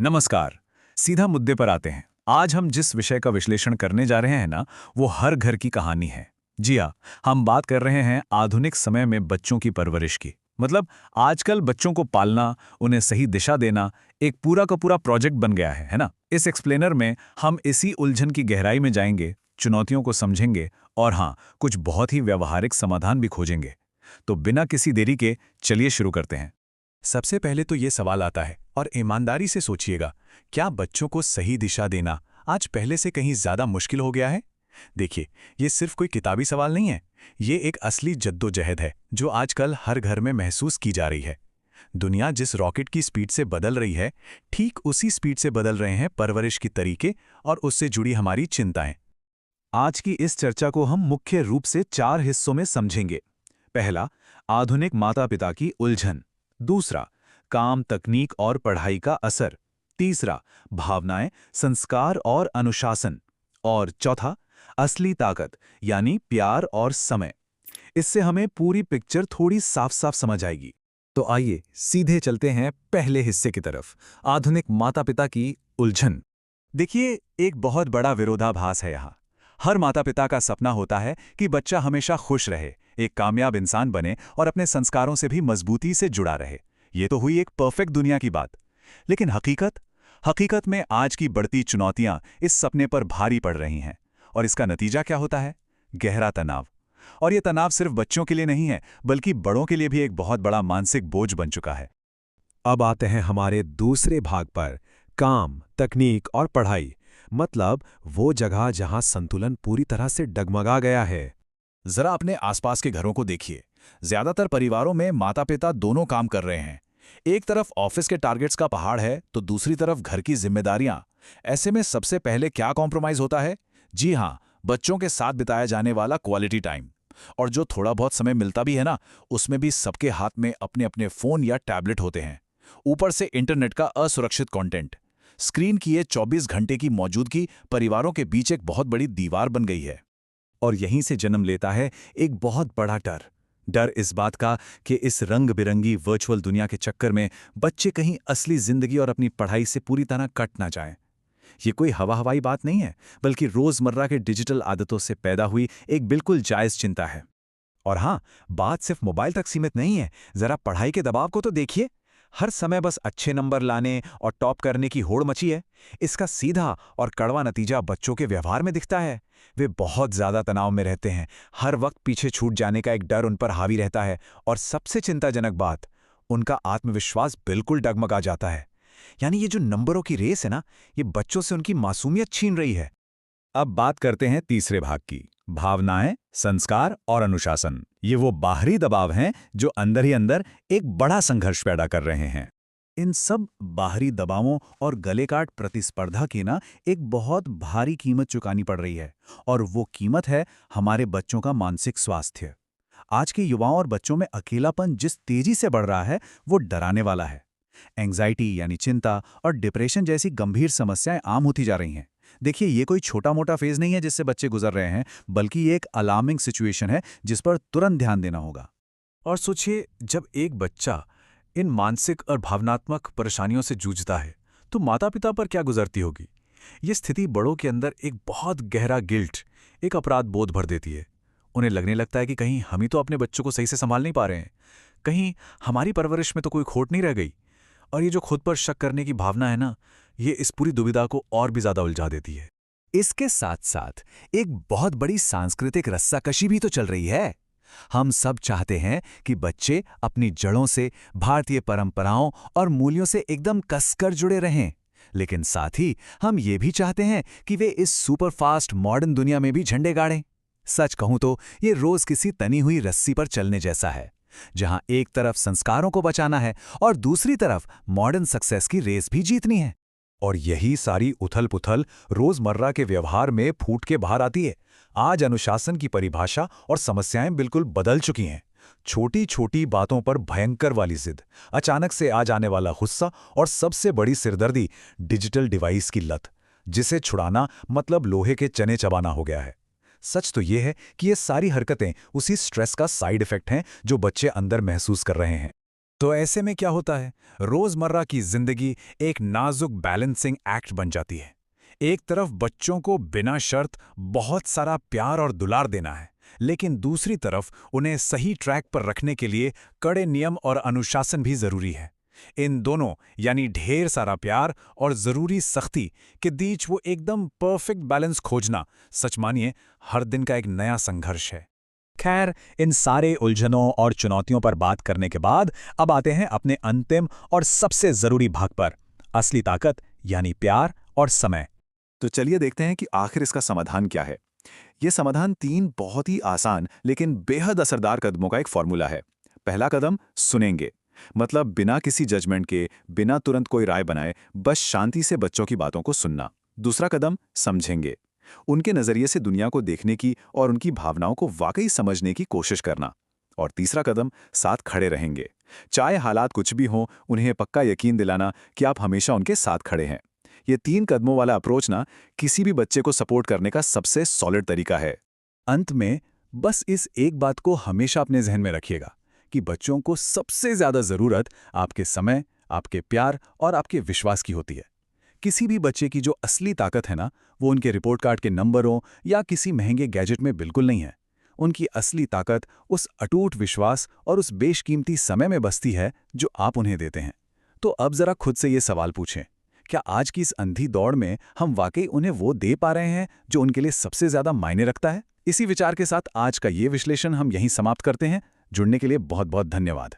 नमस्कार। सीधा मुद्दे पर आते हैं। आज हम जिस विषय का विश्लेषण करने जा रहे हैं ना, वो हर घर की कहानी है। जी हाँ, हम बात कर रहे हैं आधुनिक समय में बच्चों की परवरिश की। मतलब आजकल बच्चों को पालना, उन्हें सही दिशा देना एक पूरा का पूरा प्रोजेक्ट बन गया है ना? इस एक्सप्लेनर में हम इसी उलझन की गहराई में जाएंगे, चुनौतियों को समझेंगे और हाँ, कुछ बहुत ही व्यावहारिक समाधान भी खोजेंगे। तो बिना किसी देरी के चलिए शुरू करते हैं। सबसे पहले तो ये सवाल आता है और ईमानदारी से सोचिएगा, क्या बच्चों को सही दिशा देना आज पहले से कहीं ज्यादा मुश्किल हो गया है? देखिए, ये सिर्फ कोई किताबी सवाल नहीं है। ये एक असली जद्दोजहद है जो आजकल हर घर में महसूस की जा रही है। दुनिया जिस रॉकेट की स्पीड से बदल रही है, ठीक उसी स्पीड से बदल रहे हैं परवरिश के तरीके और उससे जुड़ी हमारी चिंताएं। आज की इस चर्चा को हम मुख्य रूप से 4 हिस्सों में समझेंगे। पहला, आधुनिक माता-पिता की उलझन। दूसरा, काम, तकनीक और पढ़ाई का असर। तीसरा, भावनाएं, संस्कार और अनुशासन। और चौथा, असली ताकत यानी प्यार और समय। इससे हमें पूरी पिक्चर थोड़ी साफ-साफ समझ आएगी। तो आइए सीधे चलते हैं पहले हिस्से की तरफ, आधुनिक माता-पिता की उलझन। देखिए, एक बहुत बड़ा विरोधाभास है यहाँ। हर माता पिता का सपना होता है कि बच्चा हमेशा खुश रहे, एक कामयाब इंसान बने और अपने संस्कारों से भी मजबूती से जुड़ा रहे। ये तो हुई एक परफेक्ट दुनिया की बात। लेकिन हकीकत में आज की बढ़ती चुनौतियां इस सपने पर भारी पड़ रही हैं। और इसका नतीजा क्या होता है? गहरा तनाव। और ये तनाव सिर्फ बच्चों के लिए नहीं है, बल्कि बड़ों के लिए भी एक बहुत बड़ा मानसिक बोझ बन चुका है। अब आते हैं हमारे दूसरे भाग पर, काम, तकनीक और पढ़ाई। मतलब वो जगह जहां संतुलन पूरी तरह से डगमगा गया है। जरा अपने आसपास के घरों को देखिए। ज्यादातर परिवारों में माता पिता दोनों काम कर रहे हैं। एक तरफ ऑफिस के टारगेट्स का पहाड़ है तो दूसरी तरफ घर की जिम्मेदारियां। ऐसे में सबसे पहले क्या कॉम्प्रोमाइज होता है? जी हाँ, बच्चों के साथ बिताया जाने वाला क्वालिटी टाइम। और जो थोड़ा बहुत समय मिलता भी है ना, उसमें भी सबके हाथ में अपने अपने फोन या टैबलेट होते हैं। ऊपर से इंटरनेट का असुरक्षित कंटेंट। स्क्रीन की ये 24 घंटे की मौजूदगी परिवारों के बीच एक बहुत बड़ी दीवार बन गई है। और यहीं से जन्म लेता है एक बहुत बड़ा डर। डर इस बात का कि इस रंग बिरंगी वर्चुअल दुनिया के चक्कर में बच्चे कहीं असली जिंदगी और अपनी पढ़ाई से पूरी तरह कट ना जाएं। ये कोई हवा हवाई बात नहीं है, बल्कि रोजमर्रा के डिजिटल आदतों से पैदा हुई एक बिल्कुल जायज चिंता है। और हाँ, बात सिर्फ मोबाइल तक सीमित नहीं है। जरा पढ़ाई के दबाव को तो देखिए। हर समय बस अच्छे नंबर लाने और टॉप करने की होड़ मची है। इसका सीधा और कड़वा नतीजा बच्चों के व्यवहार में दिखता है। वे बहुत ज्यादा तनाव में रहते हैं। हर वक्त पीछे छूट जाने का एक डर उन पर हावी रहता है। और सबसे चिंताजनक बात, उनका आत्मविश्वास बिल्कुल डगमगा जाता है। यानी ये जो नंबरों की रेस है ना, ये बच्चों से उनकी मासूमियत छीन रही है। अब बात करते हैं तीसरे भाग की, भावनाएं, संस्कार और अनुशासन। ये वो बाहरी दबाव हैं जो अंदर ही अंदर एक बड़ा संघर्ष पैदा कर रहे हैं। इन सब बाहरी दबावों और गले काट प्रतिस्पर्धा की ना एक बहुत भारी कीमत चुकानी पड़ रही है। और वो कीमत है हमारे बच्चों का मानसिक स्वास्थ्य। आज के युवाओं और बच्चों में अकेलापन जिस तेजी से बढ़ रहा है, वो डराने वाला है। एंग्जाइटी यानी चिंता और डिप्रेशन जैसी गंभीर समस्याएं आम होती जा रही हैं। देखिए, ये कोई छोटा मोटा फेज नहीं है जिससे बच्चे गुजर रहे हैं, बल्कि ये एक अलार्मिंग सिचुएशन है जिस पर तुरंत ध्यान देना होगा। और सोचिए, जब एक बच्चा इन मानसिक और भावनात्मक परेशानियों से जूझता है, तो माता पिता पर क्या गुजरती होगी? ये स्थिति बड़ों के अंदर एक बहुत गहरा गिल्ट, एक अपराध बोध भर देती है। उन्हें लगने लगता है कि कहीं हम ही तो अपने बच्चों को सही से संभाल नहीं पा रहे हैं, कहीं हमारी परवरिश में तो कोई खोट नहीं रह गई। और ये जो खुद पर शक करने की भावना है ना, ये इस पूरी दुविधा को और भी ज्यादा उलझा देती है। इसके साथ साथ एक बहुत बड़ी सांस्कृतिक रस्साकशी भी तो चल रही है। हम सब चाहते हैं कि बच्चे अपनी जड़ों से, भारतीय परंपराओं और मूल्यों से एकदम कसकर जुड़े रहें। लेकिन साथ ही हम ये भी चाहते हैं कि वे इस सुपरफास्ट मॉडर्न दुनिया में भी झंडे गाड़ें। सच कहूं तो ये रोज किसी तनी हुई रस्सी पर चलने जैसा है, जहां एक तरफ संस्कारों को बचाना है और दूसरी तरफ मॉडर्न सक्सेस की रेस भी जीतनी है। और यही सारी उथल-पुथल रोजमर्रा के व्यवहार में फूट के बाहर आती है। आज अनुशासन की परिभाषा और समस्याएं बिल्कुल बदल चुकी हैं। छोटी छोटी बातों पर भयंकर वाली जिद, अचानक से आ जाने वाला गुस्सा और सबसे बड़ी सिरदर्दी, डिजिटल डिवाइस की लत, जिसे छुड़ाना मतलब लोहे के चने चबाना हो गया है। सच तो ये है कि ये सारी हरकतें उसी स्ट्रेस का साइड इफेक्ट हैं जो बच्चे अंदर महसूस कर रहे हैं। तो ऐसे में क्या होता है, रोजमर्रा की जिंदगी एक नाजुक बैलेंसिंग एक्ट बन जाती है। एक तरफ बच्चों को बिना शर्त बहुत सारा प्यार और दुलार देना है, लेकिन दूसरी तरफ उन्हें सही ट्रैक पर रखने के लिए कड़े नियम और अनुशासन भी जरूरी है। इन दोनों यानी ढेर सारा प्यार और जरूरी सख्ती के बीच वो एकदम परफेक्ट बैलेंस खोजना, सच मानिए, हर दिन का एक नया संघर्ष है। खैर, इन सारे उलझनों और चुनौतियों पर बात करने के बाद अब आते हैं अपने अंतिम और सबसे जरूरी भाग पर, असली ताकत यानी प्यार और समय। तो चलिए देखते हैं कि आखिर इसका समाधान क्या है। ये समाधान 3 बहुत ही आसान लेकिन बेहद असरदार कदमों का एक फॉर्मूला है। पहला कदम, सुनेंगे। मतलब बिना किसी जजमेंट के, बिना तुरंत कोई राय बनाए, बस शांति से बच्चों की बातों को सुनना। दूसरा कदम, समझेंगे। उनके नजरिए से दुनिया को देखने की और उनकी भावनाओं को वाकई समझने की कोशिश करना। और तीसरा कदम, साथ खड़े रहेंगे। चाहे हालात कुछ भी हों, उन्हें पक्का यकीन दिलाना कि आप हमेशा उनके साथ खड़े हैं। ये 3 कदमों वाला अप्रोच ना किसी भी बच्चे को सपोर्ट करने का सबसे सॉलिड तरीका है। अंत में बस इस एक बात को हमेशा अपने जहन में रखिएगा कि बच्चों को सबसे ज्यादा जरूरत आपके समय, आपके प्यार और आपके विश्वास की होती है। किसी भी बच्चे की जो असली ताकत है ना, वो उनके रिपोर्ट कार्ड के नंबरों या किसी महंगे गैजेट में बिल्कुल नहीं है। उनकी असली ताकत उस अटूट विश्वास और उस बेशकीमती समय में बसती है जो आप उन्हें देते हैं। तो अब जरा खुद से ये सवाल पूछें, क्या आज की इस अंधी दौड़ में हम वाकई उन्हें वो दे पा रहे हैं जो उनके लिए सबसे ज्यादा मायने रखता है? इसी विचार के साथ आज का ये विश्लेषण हम यहीं समाप्त करते हैं। जुड़ने के लिए बहुत बहुत धन्यवाद।